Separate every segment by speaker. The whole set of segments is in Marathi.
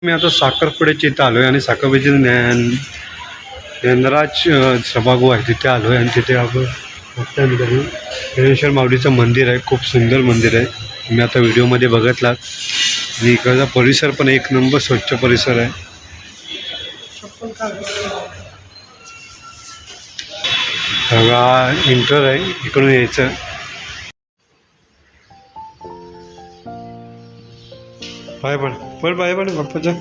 Speaker 1: मी आता साखरपुड्याच्या इथं आलो आहे आणि साखरपुड्याचे ज्ञानराज सभागृह आहे तिथे आलो आहे आणि तिथे आपण बघता ठिकाणी ज्ञानेश्वर माऊलीचं मंदिर आहे. खूप सुंदर मंदिर आहे. मी आता व्हिडिओमध्ये बघितला आणि इकडचा परिसर पण एक नंबर स्वच्छ परिसर आहे. सगळा इंटर आहे, इकडून यायचं. पाय पड पाय पड बाप्पाच्या.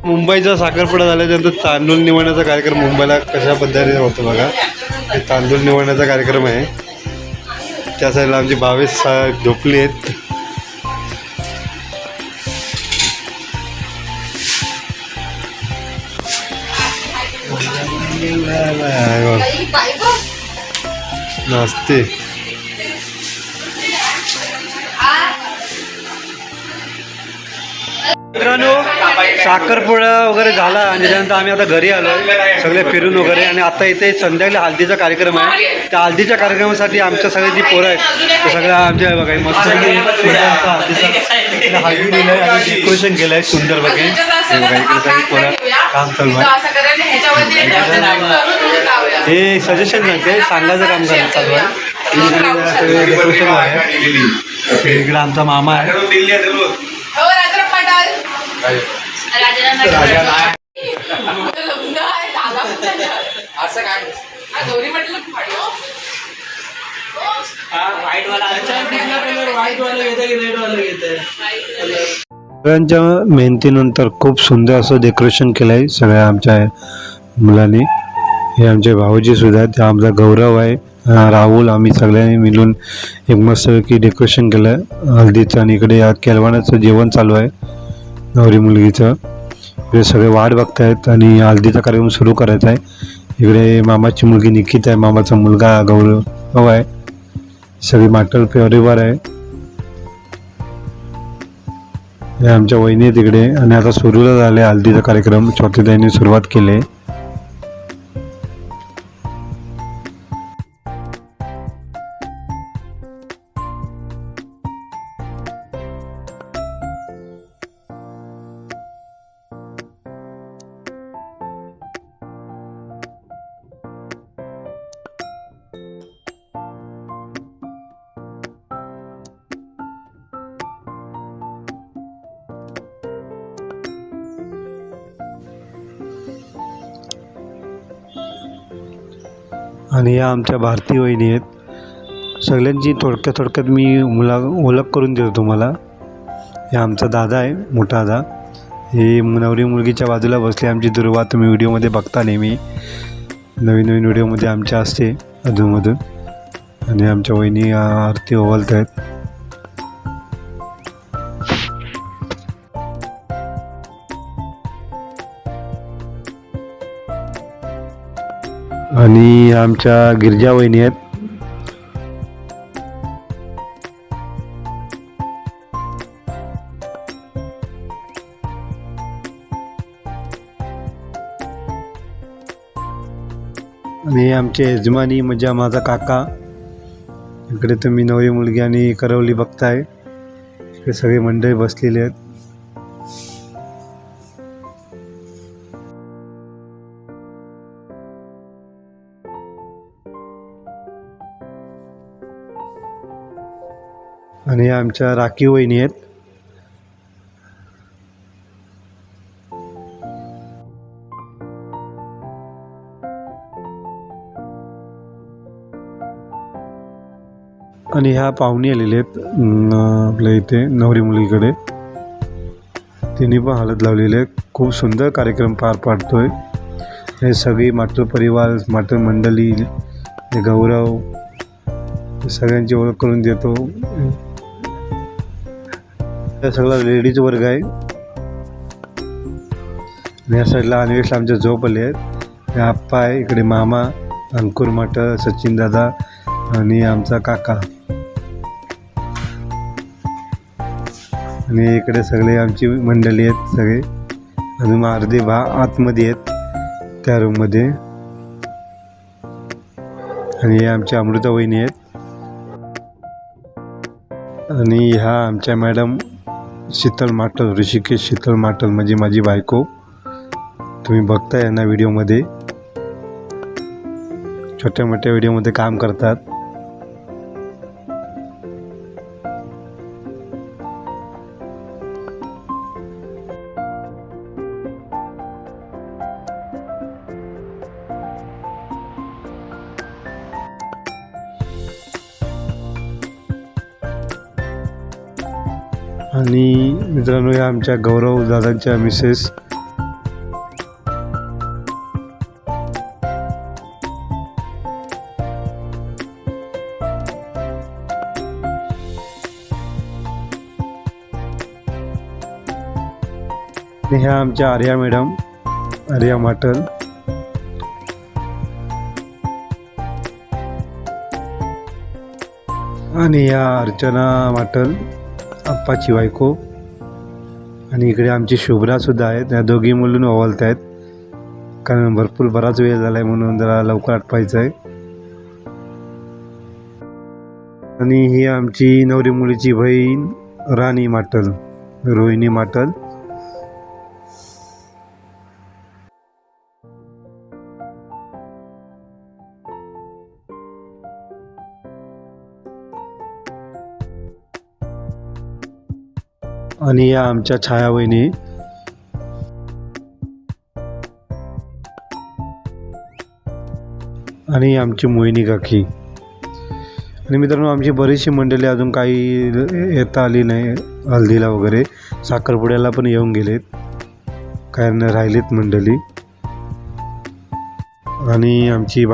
Speaker 1: मुंबईचा साखरपुडा झाल्यानंतर तांदूळ निवडण्याचा कार्यक्रम मुंबईला कशा पद्धतीने होतो बघा. हे तांदूळ निवडण्याचा कार्यक्रम आहे. त्या साईडला आमची भावेश झोपली आहेत. नाचते. मित्रांनो, साखरपुडा वगैरे झाला आणि त्याच्यानंतर आम्ही आता घरी आलो सगळे फिरून वगैरे. आणि आता इथे संध्याकाळी हळदीचा कार्यक्रम आहे. त्या हळदीच्या कार्यक्रमासाठी आमच्या सगळे जी पोरं आहेत ते सगळ्या आमच्या बघा मस्त हळदी दिलं आहे आणि डेकोरेशन केलं आहे सुंदर बघे. हे बघा इकडे सगळी पोरं काम चालू आहे. हे सजेशन सांगते, सांगायचं काम चालू आहे. डेकोरेशन आहे. इकडे आमचा मामा आहे. सगळ्यांच्या मेहनतीनंतर खूप सुंदर असं डेकोरेशन केलं आहे सगळ्या आमच्या मुलांनी. हे आमचे भाऊजी सुद्धा आहेत. आमचा गौरव आहे, राहुल. आम्ही सगळ्यांनी मिळून एक मस्तपैकी डेकोरेशन केलं आहे हळदीचं. आणि इकडे या केलवानाचं जेवण चालू आहे नवरी मुलगीचं. इकडे सगळे वाट बघतायत आणि हळदीचा कार्यक्रम सुरू करायचा आहे. इकडे मामाची मुलगी निकिता आहे, मामाचा मुलगा गौरव आहे. सगळी माटल परिवार आहे. हे आमच्या वहिनी तिकडे. आणि आता सुरू झाले हळदीचा कार्यक्रम. छोट्या ताईंनी सुरुवात केली आहे. आणि या आमच्या भारतीय वहिनी आहेत. सगळ्यांची थोडक्यात मी ओळख करून देतो तुम्हाला. हे आमचा दादा आहे, मोठा दादा. हे नवरी मुलगीच्या बाजूला बसले आमची दुर्वा. तुम्ही व्हिडिओमध्ये बघता नेहमी, नवीन व्हिडिओमध्ये आमच्या असते अधूनमधून. आणि आमच्या वहिनी आरती ओवाळत आहेत. आणि आमच्या गिरजा वहिनी आहेत. आणि आमचे यजमानी म्हणजे माझा काका. इकडे तुम्ही नवरी मुलगी आणि करवली बघताय. इकडे सगळे मंडळी बसलेले आहेत. आणि आमच्या राखी वहिनी आहेत. आणि ह्या पाहुणे आलेले आहेत आपल्या इथे नवरी मुलीकडे. तिने पण हळद लावलेली आहे. खूप सुंदर कार्यक्रम पार पाडतोय. हे सगळी माटल परिवार, माटल मंडळी, हे गौरव, सगळ्यांची ओळख करून देतो. हा सगळा लेडीज वर्ग आहे. आणि या साईडला अनिवेश आमच्या झोप आले आहेत. हे आप्पा आहे, इकडे मामा, अंकुर माटल, सचिन दादा आणि आमचा काका. आणि इकडे सगळे आमची मंडळी आहेत सगळे. अजून अर्धे आतमध्ये आहेत त्या रूममध्ये. आणि हे आमच्या अमृता वहिनी आहेत. आणि ह्या आमच्या मॅडम शीतल माटल, ऋषिकेश शीतल माटल म्हणजे माझी बायको. तुम्ही बघताय यांना व्हिडिओमध्ये, छोट्या मोठ्या व्हिडिओमध्ये काम करतात. आणि मित्रांनो, या आमच्या गौरव दादांच्या मिसेस. आणि ह्या आमच्या आर्या मॅडम, आर्या माटल. आणि ह्या अर्चना माटल, आप्पाची बायको. आणि इकडे आमची शुभ्रा सुद्धा आहेत. त्या दोघी मुलं ओवाळत आहेत, कारण बराच वेळ झाला आहे म्हणून जरा लवकर आटपायचं आहे. आणि ही आमची नवरी मुलीची बहीण राणी माटल, रोहिणी माटल. आणि या आमच्या छाया वहिनी. आणि आमची मोहिनी काकी. आणि मित्रांनो, आमची बरीचशी मंडळी अजून काही येता आली नाही हल्दीला वगैरे. साखरपुड्याला पण येऊन गेलेत, कारण राहिलेत मंडळी. आणि आमची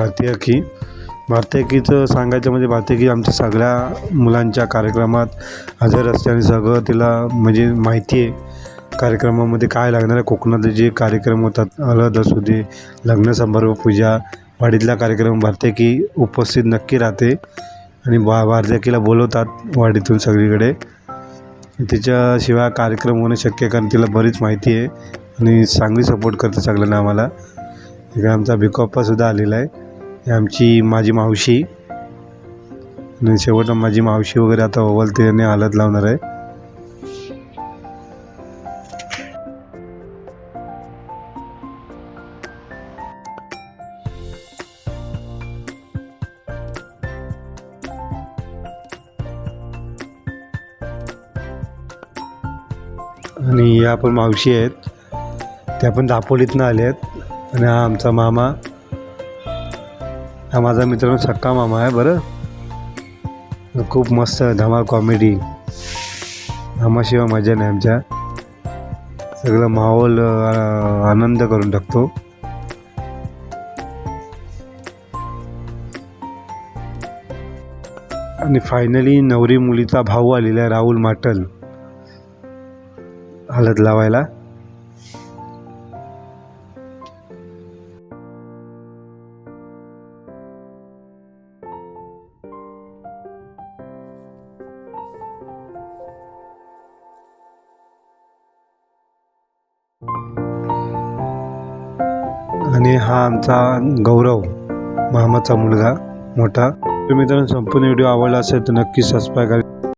Speaker 1: भारतीयकीचं सांगायचं म्हणजे भारतीयकी आमच्या सगळ्या मुलांच्या कार्यक्रमात हजर असते. आणि सगळं तिला म्हणजे माहिती आहे कार्यक्रमामध्ये काय लागणार आहे. कोकणातले जे कार्यक्रम होतात, हळद असू दे, लग्न समारंभ, पूजा, वाडीतला कार्यक्रम, भारतीयकी उपस्थित नक्की राहते. आणि भारतीयकीला बोलवतात वाडीतून सगळीकडे. तिच्याशिवाय कार्यक्रम होणं शक्य, कारण तिला बरीच माहिती आहे आणि चांगली सपोर्ट करते सगळ्यांना आम्हाला. इकडे आमचा भिकोप्पासुद्धा आलेला आहे. ही आमची माझी मावशी. आणि शेवटला माझी मावशी वगैरे आता ओवाळते आणि हळद लावणार आहे. आणि या पण मावशी आहेत, त्या पण दापोलीतनं आल्या आहेत. आणि हा आमचा मामा, हा माझा मित्रांनो सक्का मामा आहे. बरं, खूप मस्त धमाल कॉमेडी. मामाशिवाय मजा नाही आमच्या. सगळं माहोल आनंद करून टाकतो. आणि फायनली नवरी मुलीचा भाऊ आलेला आहे, राहुल माटल, हळद लावायला. आणि हा आमचा गौरव, मामाचा मुलगा मोठा. तर मित्रांनो, संपूर्ण व्हिडिओ आवडला असेल तर नक्की सबस्क्राईब करा.